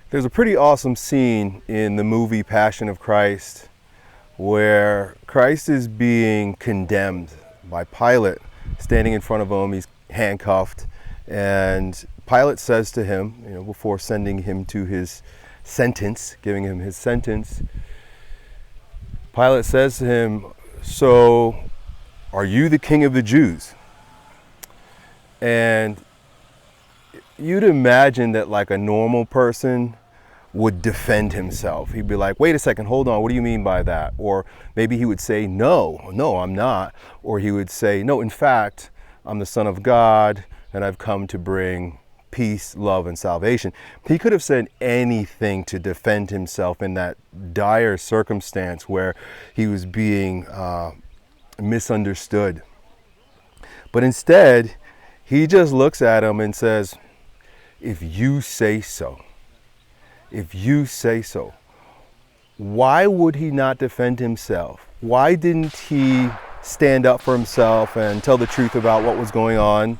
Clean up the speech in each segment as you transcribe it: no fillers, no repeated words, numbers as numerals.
There's a pretty awesome scene in the movie Passion of Christ where Christ is being condemned by Pilate, standing in front of him. He's handcuffed, and Pilate says to him, before sending him to his sentence, giving him his sentence, Pilate says to him, "So, are you the king of the Jews?" And you'd imagine that like a normal person would defend himself. He'd be like, "Wait a second, hold on, what do you mean by that?" Or maybe he would say, no, I'm not. Or he would say, "No, in fact, I'm the Son of God and I've come to bring peace, love, and salvation." He could have said anything to defend himself in that dire circumstance where he was being misunderstood. But instead, he just looks at him and says, "If you say so, if you say so." Why would he not defend himself? Why didn't he stand up for himself and tell the truth about what was going on,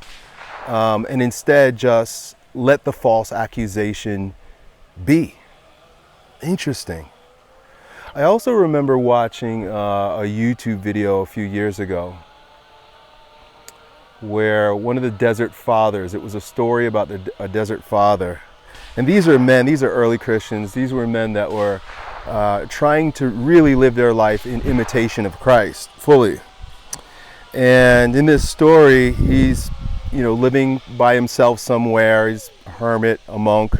and instead just let the false accusation be? Interesting. I also remember watching a YouTube video a few years ago where one of the desert fathers, it was a story about a desert father. And these are men, these are early Christians, these were men that were trying to really live their life in imitation of Christ fully. And in this story, he's living by himself somewhere. He's a hermit, a monk,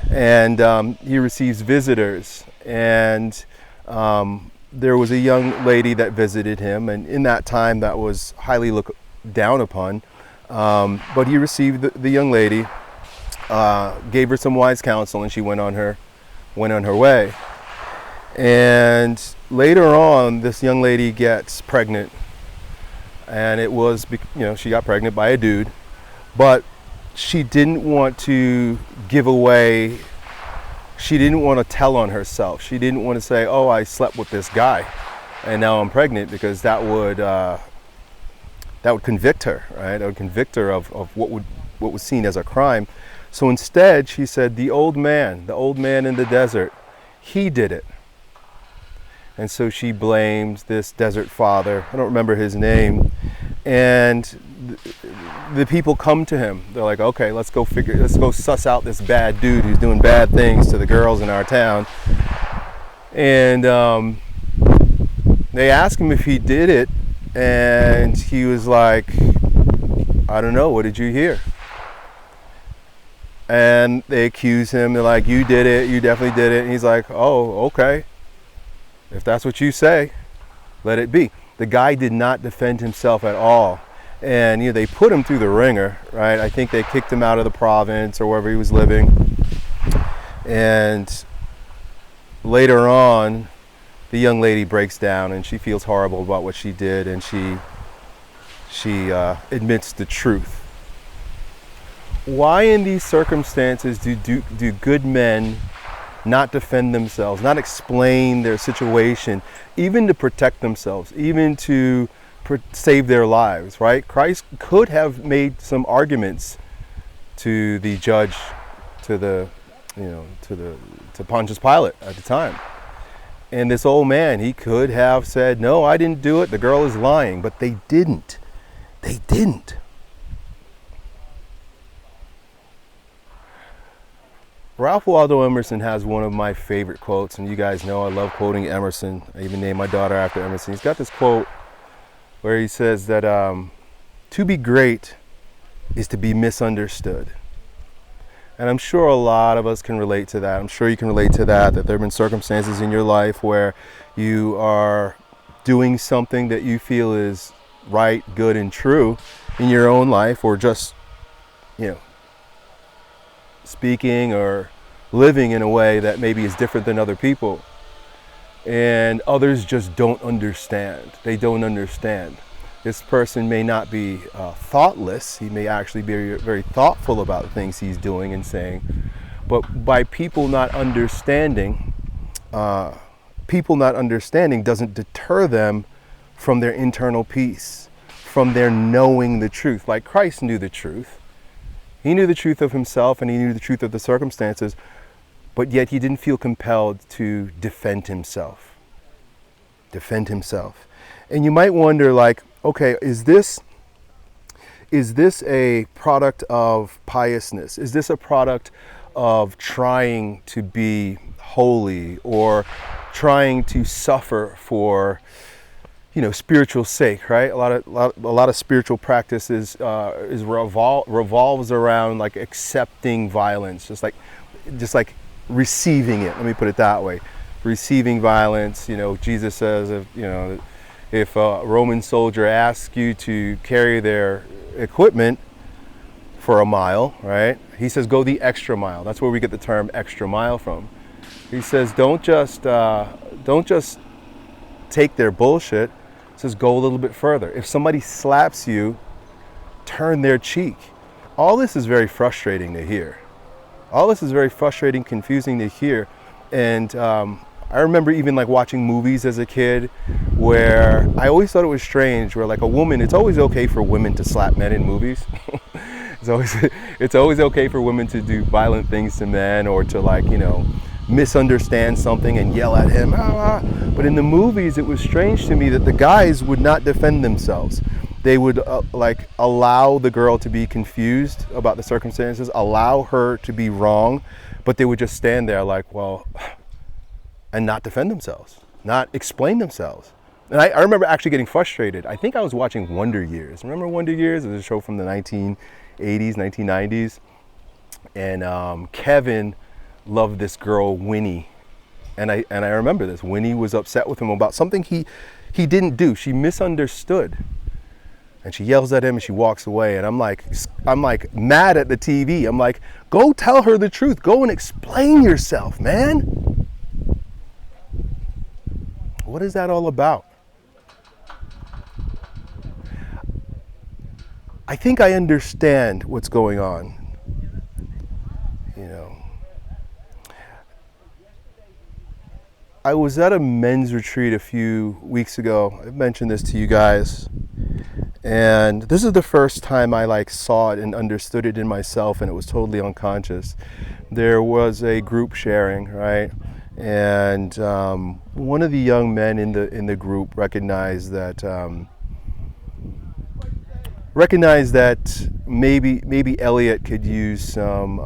and he receives visitors. And there was a young lady that visited him, and in that time that was highly looked down upon. But he received the young lady, gave her some wise counsel, and she went on her way. And later on, this young lady gets pregnant, and it was, she got pregnant by a dude, but she didn't want to give away, she didn't want to tell on herself. She didn't want to say, "Oh, I slept with this guy and now I'm pregnant," because that would convict her, right? That would convict her of what was seen as a crime. So instead, she said, the old man in the desert, he did it. And so she blamed this desert father. I don't remember his name. And the people come to him. They're like, "Okay, let's go suss out this bad dude who's doing bad things to the girls in our town." And they asked him if he did it. And he was like, "I don't know, what did you hear?" And they accuse him. They're like, "You did it, you definitely did it." And he's like, "Oh, okay. If that's what you say, let it be." The guy did not defend himself at all. And they put him through the ringer, right? I think they kicked him out of the province or wherever he was living. And later on, the young lady breaks down and she feels horrible about what she did, and she admits the truth. Why in these circumstances do good men not defend themselves, not explain their situation, even to protect themselves, even to save their lives, right? Christ could have made some arguments to the judge, to Pontius Pilate at the time. And this old man, he could have said, "No, I didn't do it. The girl is lying." But they didn't. They didn't. Ralph Waldo Emerson has one of my favorite quotes, and you guys know I love quoting Emerson. I even named my daughter after Emerson. He's got this quote where he says that to be great is to be misunderstood. And I'm sure a lot of us can relate to that. I'm sure you can relate to that there have been circumstances in your life where you are doing something that you feel is right, good, and true in your own life, or just, speaking or living in a way that maybe is different than other people. And others just don't understand. They don't understand. This person may not be thoughtless. He may actually be very thoughtful about the things he's doing and saying. But by people not understanding doesn't deter them from their internal peace, from their knowing the truth. Like Christ knew the truth. He knew the truth of himself, and he knew the truth of the circumstances. but yet he didn't feel compelled to defend himself. Defend himself. And you might wonder, like, okay, is this a product of piousness? Is this a product of trying to be holy or trying to suffer for, spiritual sake, right? A lot of spiritual practices revolves around like accepting violence, just like receiving it. Let me put it that way. Receiving violence. Jesus says, if a Roman soldier asks you to carry their equipment for a mile, right? He says, go the extra mile. That's where we get the term extra mile from. He says, don't just take their bullshit. He says, go a little bit further. If somebody slaps you, turn their cheek. All this is very frustrating to hear. All this is very frustrating, confusing to hear. And I remember even like watching movies as a kid where I always thought it was strange where like a woman, it's always okay for women to slap men in movies. It's always okay for women to do violent things to men or to misunderstand something and yell at him. But in the movies, it was strange to me that the guys would not defend themselves. They would allow the girl to be confused about the circumstances, allow her to be wrong, but they would just stand there and not defend themselves, not explain themselves. And I remember actually getting frustrated. I think I was watching Wonder Years. Remember Wonder Years? It was a show from the 1980s, 1990s. And Kevin loved this girl, Winnie. And I remember this. Winnie was upset with him about something he didn't do. She misunderstood. And she yells at him and she walks away. And I'm like mad at the TV. I'm like, go tell her the truth. Go and explain yourself, man. What is that all about? I think I understand what's going on. I was at a men's retreat a few weeks ago. I mentioned this to you guys. And this is the first time I saw it and understood it in myself, and it was totally unconscious. There was a group sharing, right? And one of the young men in the group recognized that maybe Elliott could use some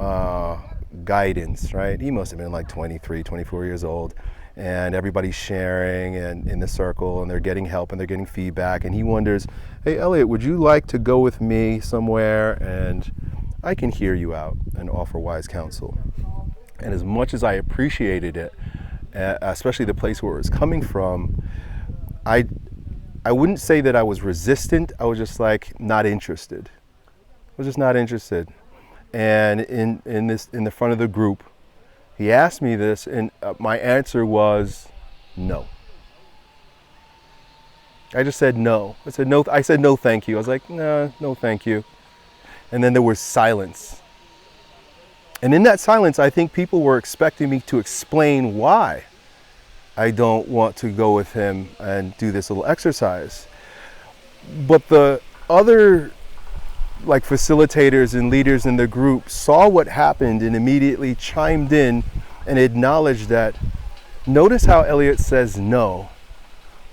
guidance, right? He must have been like 23, 24 years old. And everybody's sharing and in the circle, and they're getting help and they're getting feedback. And he wonders, hey, Elliott, would you like to go with me somewhere and I can hear you out and offer wise counsel? And as much as I appreciated it, especially the place where it was coming from, I wouldn't say that I was resistant. I was just not interested. I was just not interested. And in the front of the group, he asked me this, and my answer was no. I just said no. I said no. I said no, thank you. I was like, no, thank you. And then there was silence. And in that silence, I think people were expecting me to explain why I don't want to go with him and do this little exercise. But the other facilitators and leaders in the group saw what happened and immediately chimed in and acknowledged that. Notice how Elliott says no,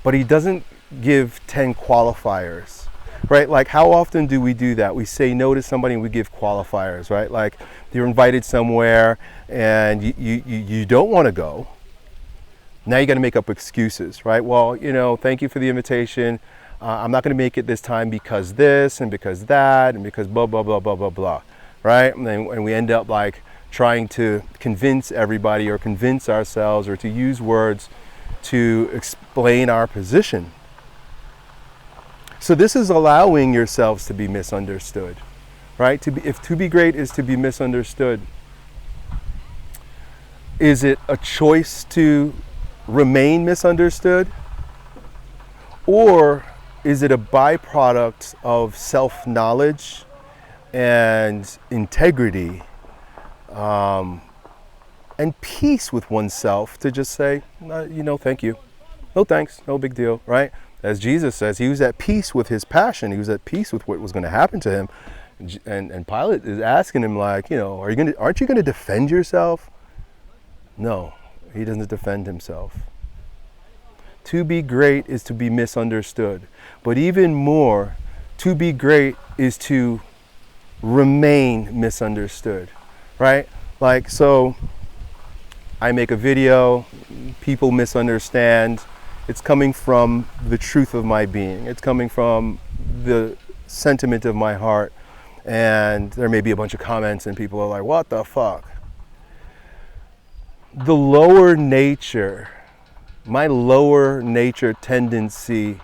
but he doesn't give 10 qualifiers, right? Like, how often do we do that? We say no to somebody and we give qualifiers, right? Like, you're invited somewhere and you don't want to go. Now you got to make up excuses, right? Well, thank you for the invitation. I'm not going to make it this time because this and because that and because blah, blah, blah, blah, blah, blah, right? And we end up trying to convince everybody or convince ourselves or to use words to explain our position. So this is allowing yourselves to be misunderstood, right? To be great is to be misunderstood. Is it a choice to remain misunderstood? Or is it a byproduct of self-knowledge and integrity and peace with oneself to just say, thank you. No thanks, no big deal, right? As Jesus says, he was at peace with his passion. He was at peace with what was going to happen to him. And Pilate is asking him aren't you going to defend yourself? No, he doesn't defend himself. To be great is to be misunderstood. But even more, to be great is to remain misunderstood, right? Like, so I make a video, people misunderstand. It's coming from the truth of my being. It's coming from the sentiment of my heart. And there may be a bunch of comments and people are like, what the fuck? The lower nature, my lower nature tendency,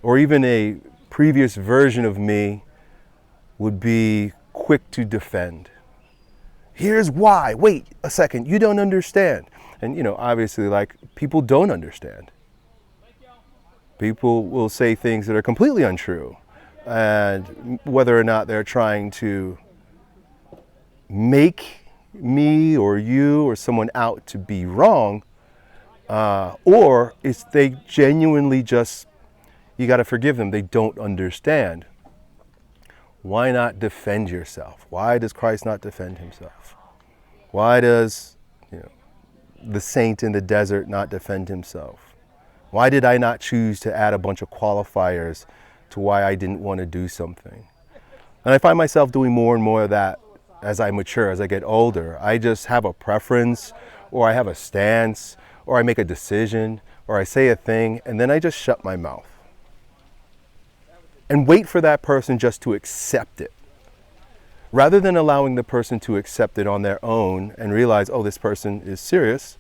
or even a previous version of me, would be quick to defend. Here's why. Wait a second, you don't understand. And obviously, like, people don't understand. People will say things that are completely untrue. And whether or not they're trying to make me or you or someone out to be wrong, or is they genuinely just, you got to forgive them, they don't understand. Why not defend yourself? Why does Christ not defend himself? Why does the saint in the desert not defend himself? Why did I not choose to add a bunch of qualifiers to why I didn't want to do something? And I find myself doing more and more of that as I mature, as I get older. I just have a preference, or I have a stance, or I make a decision, or I say a thing, and then I just shut my mouth and wait for that person just to accept it. Rather than allowing the person to accept it on their own and realize, oh, this person is serious,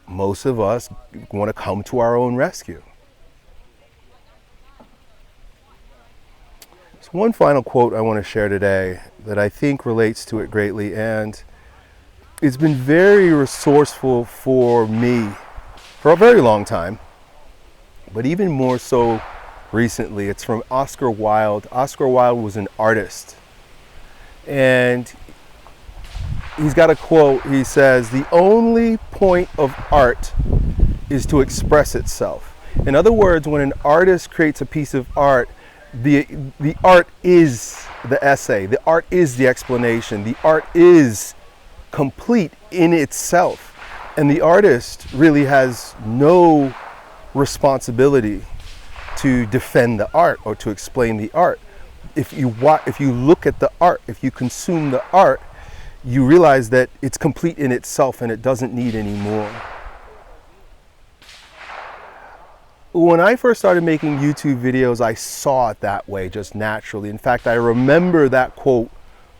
most of us want to come to our own rescue. So one final quote I want to share today that I think relates to it greatly, and it's been very resourceful for me for a very long time, but even more so recently. It's from Oscar Wilde. Oscar Wilde was an artist, and he's got a quote. He says, "The only point of art is to express itself." In other words, when an artist creates a piece of art, the art is the essay. The art is the explanation. The art is complete in itself. And the artist really has no responsibility to defend the art or to explain the art. If you look at the art, if you consume the art, you realize that it's complete in itself and it doesn't need any more. When I first started making YouTube videos, I saw it that way, just naturally. In fact, I remember that quote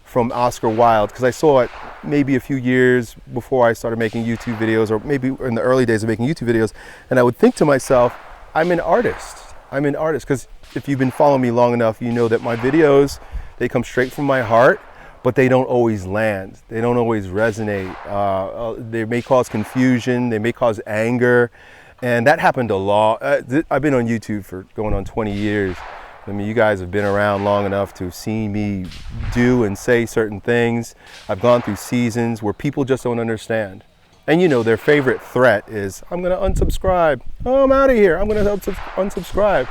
from Oscar Wilde because I saw it maybe a few years before I started making YouTube videos, or maybe in the early days of making YouTube videos. And I would think to myself, I'm an artist. I'm an artist, because if you've been following me long enough, you know that my videos, they come straight from my heart, but they don't always land. They don't always resonate. They may cause confusion. They may cause anger. And that happened a lot. I've been on YouTube for going on 20 years. I mean, you guys have been around long enough to see me do and say certain things. I've gone through seasons where people just don't understand. And their favorite threat is, I'm going to unsubscribe. Oh, I'm out of here. I'm going to unsubscribe.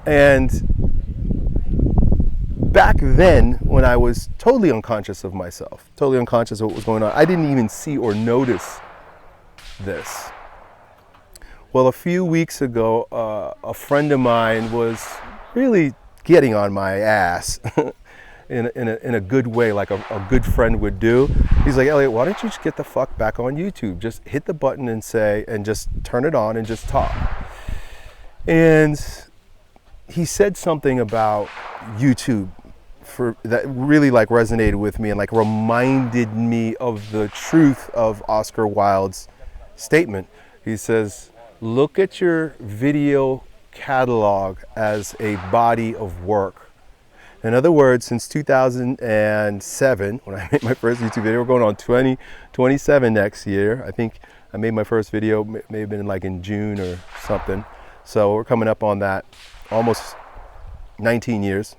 And back then, when I was totally unconscious of myself, totally unconscious of what was going on, I didn't even see or notice this. Well, a few weeks ago, a friend of mine was really getting on my ass in a good way, like a good friend would do. He's like, Elliott, why don't you just get the fuck back on YouTube? Just hit the button and just turn it on and just talk. And he said something about YouTube that really like resonated with me and like reminded me of the truth of Oscar Wilde's statement. He says, look at your video catalog as a body of work. In other words, since 2007, when I made my first YouTube video, we're going on 2027 next year. I think I made my first video, may have been like in June or something. So we're coming up on that, almost 19 years.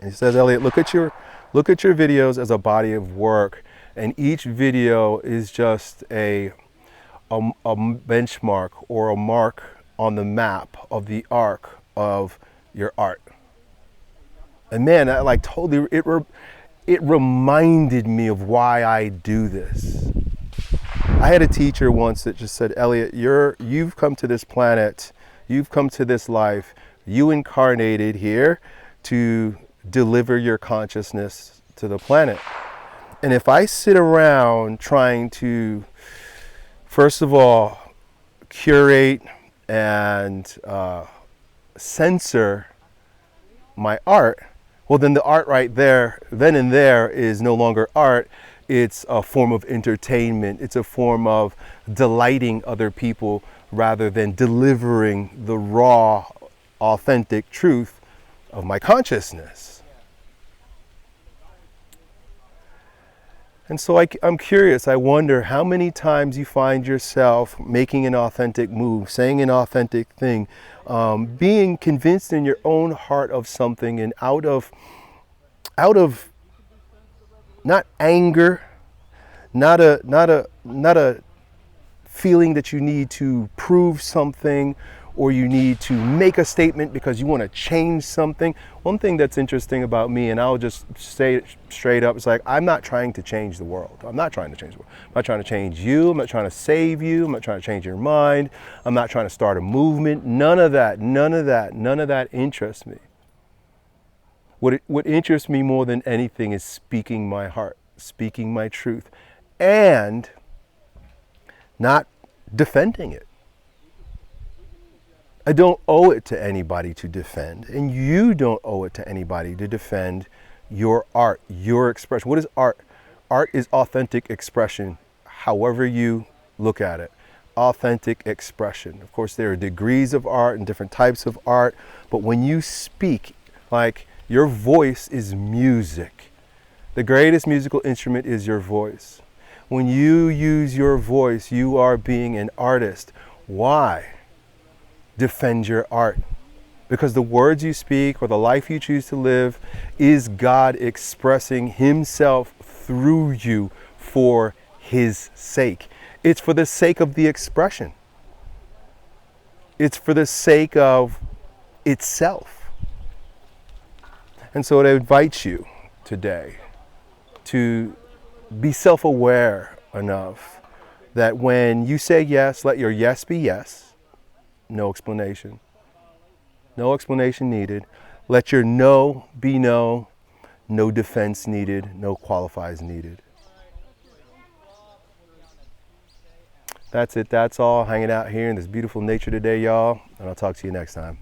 And he says, Elliott, look at your videos as a body of work, and each video is just a benchmark or a mark on the map of the arc of your art. And man, that like totally, it reminded me of why I do this. I had a teacher once that just said, Elliott, you've come to this planet, you've come to this life, you incarnated here to deliver your consciousness to the planet. And if I sit around trying to, first of all, curate and censor my art, well, then the art right there, then and there, is no longer art. It's a form of entertainment. It's a form of delighting other people rather than delivering the raw, authentic truth of my consciousness. And so I'm curious, I wonder how many times you find yourself making an authentic move, saying an authentic thing, being convinced in your own heart of something, and out of not anger, not a feeling that you need to prove something or you need to make a statement because you want to change something. One thing that's interesting about me, and I'll just say it straight up, it's like, I'm not trying to change the world. I'm not trying to change the world. I'm not trying to change you. I'm not trying to save you. I'm not trying to change your mind. I'm not trying to start a movement. None of that interests me. What interests me more than anything is speaking my heart, speaking my truth, and not defending it. I don't owe it to anybody to defend, and you don't owe it to anybody to defend your art, your expression. What is art? Art is authentic expression, however you look at it. Authentic expression. Of course, there are degrees of art and different types of art, but when you speak, like, your voice is music. The greatest musical instrument is your voice. When you use your voice, you are being an artist. Why? Defend your art. Because the words you speak or the life you choose to live is God expressing Himself through you for His sake. It's for the sake of the expression. It's for the sake of itself. And so I invite you today to be self-aware enough that when you say yes, let your yes be yes. No explanation. No explanation needed. Let your no be no. No defense needed. No qualifies needed. That's it. That's all. Hanging out here in this beautiful nature today, y'all. And I'll talk to you next time.